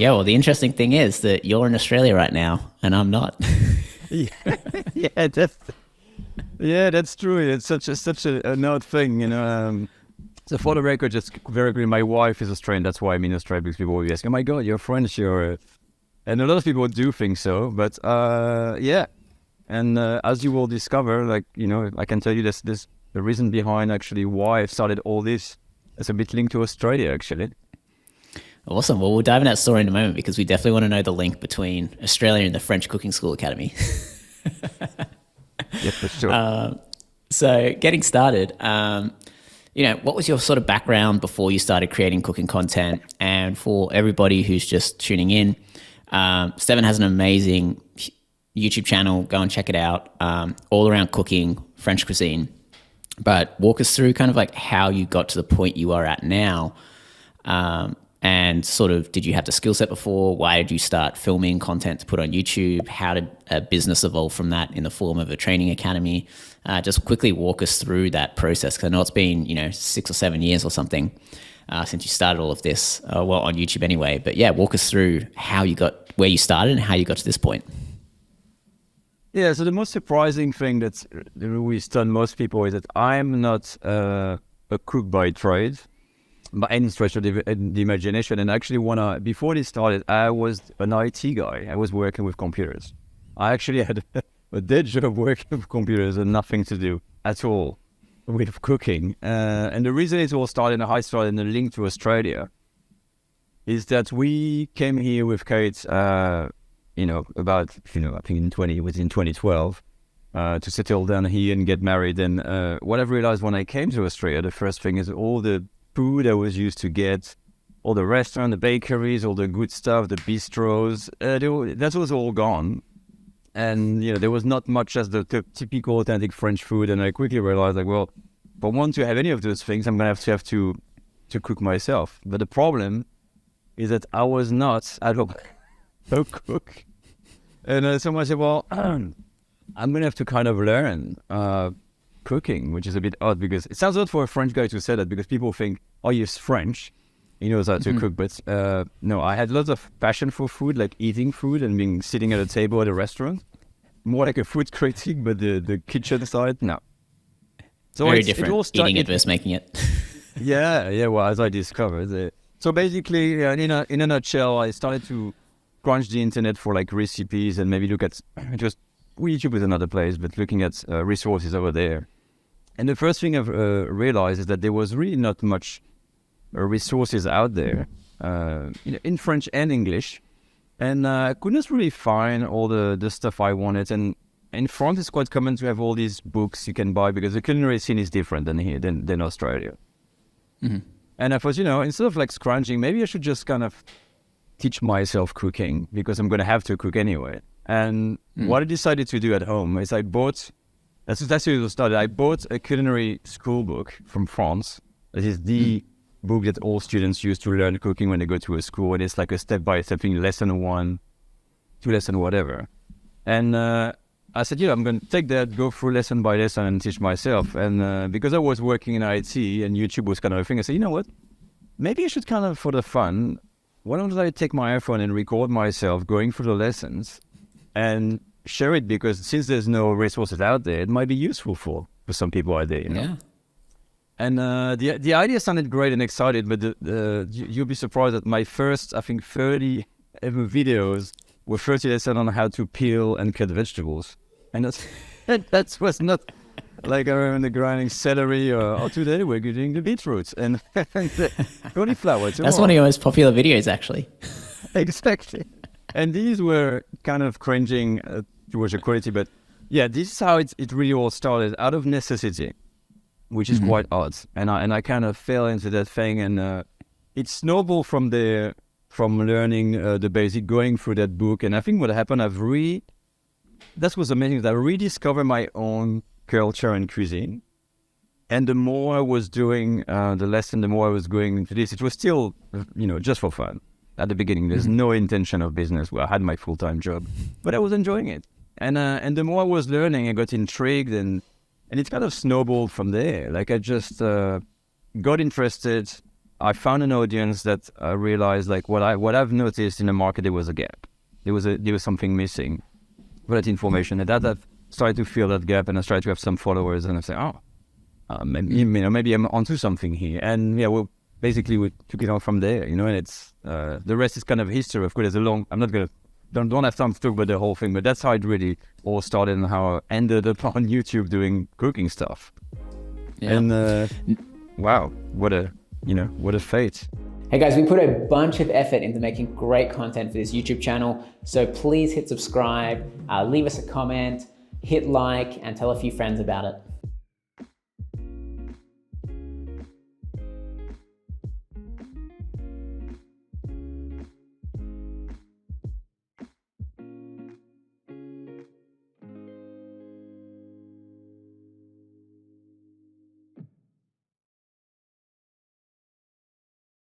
Yeah, well, the interesting thing is that you're in Australia right now and I'm not. Yeah, yeah, that's true. It's such an odd thing, you know. So for the record, just very quickly, my wife is Australian. That's why I'm in Australia, because people always ask, "Oh my God, you're French, you're," and a lot of people do think so. But yeah, and as you will discover, like I can tell you this the reason behind actually why I've started all this is a bit linked to Australia, actually. Awesome. Well, we'll dive in that story in a moment because we definitely want to know the link between Australia and the French Cooking School Academy. Yeah, for sure. So, getting started, what was your sort of background before you started creating cooking content? And for everybody who's just tuning in, Stephane has an amazing YouTube channel. Go and check it out. All around cooking, French cuisine. But walk us through kind of like how you got to the point you are at now. And sort of, did you have the skill set before? Why did you start filming content to put on YouTube? How did a business evolve from that in the form of a training academy? Just quickly walk us through that process, because I know it's been 6 or 7 years or something since you started all of this. Well, on YouTube anyway. But yeah, walk us through how you got where you started and how you got to this point. Yeah, so the most surprising thing that really stunned most people is that I'm not a cook by trade, by any stretch of the imagination. And actually, before this started, I was an IT guy. I was working with computers. I actually had a dead job working with computers and nothing to do at all with cooking. And the reason it all started, and how I started in the link to Australia, is that we came here with Kate, about, I think it was in 2012, to settle down here and get married. And what I've realized when I came to Australia, the first thing is all the food I was used to get, all the restaurants, the bakeries, all the good stuff, the bistros, that was all gone. And, there was not much as the typical authentic French food. And I quickly realized, like, well, if I want to have any of those things, I'm going to have to cook myself. But the problem is that I was not at all a cook. And someone said, well, I'm going to have to kind of learn cooking, which is a bit odd, because it sounds odd for a French guy to say that, because people think, oh, he's French, he knows how to cook. But no, I had lots of passion for food, like eating food and sitting at a table at a restaurant. More like a food critic, but the kitchen side, no. So very different, eating it versus making it. yeah. Well, as I discovered. So basically, in a nutshell, I started to crunch the internet for like recipes and maybe look at YouTube is another place, but looking at resources over there. And the first thing I've realized is that there was really not much resources out there, in French and English. And I couldn't really find all the stuff I wanted. And in France, it's quite common to have all these books you can buy, because the culinary scene is different than Australia. Mm-hmm. And I thought, instead of like scrounging, maybe I should just kind of teach myself cooking, because I'm going to have to cook anyway. And what I decided to do at home is that's how it started. I bought a culinary school book from France. That is the book that all students use to learn cooking when they go to a school. And it's like a step-by-step thing, lesson 1 to lesson whatever. And I said, I'm going to take that, go through lesson by lesson and teach myself. And because I was working in IT and YouTube was kind of a thing, I said, you know what? Maybe I should kind of, for the fun, why don't I take my iPhone and record myself going through the lessons and share it, because since there's no resources out there, it might be useful for some people out there, Yeah. And the idea sounded great and excited, but you'll be surprised that my first, I think, 30 ever videos were 30 lessons on how to peel and cut vegetables. And that was not like I remember grinding celery, or today we're doing the beetroots and the cauliflower. That's one of your most popular videos, actually. Exactly. And these were kind of cringing towards the quality, but yeah, this is how it really all started, out of necessity, which is quite odd. And I kind of fell into that thing, and it snowballed from there, from learning the basic, going through that book. And I think what happened, that was amazing, that I rediscovered my own culture and cuisine. And the more I was doing the lesson, the more I was going into this. It was still, just for fun. At the beginning, there's no intention of business. Well, I had my full-time job, but I was enjoying it. And the more I was learning, I got intrigued, and it kind of snowballed from there. Like I just got interested. I found an audience that realized like what I've noticed in the market, there was a gap. There was something missing for that information, and that I've started to fill that gap, and I started to have some followers, and I say, maybe I'm onto something here, and yeah, we took it on from there, and it's the rest is kind of history. Of course, I'm not gonna don't have time to talk about the whole thing, but that's how it really all started and how I ended up on YouTube doing cooking stuff. Yeah. And wow, what a fate. Hey guys, we put a bunch of effort into making great content for this YouTube channel, so please hit subscribe, leave us a comment, hit like, and tell a few friends about it.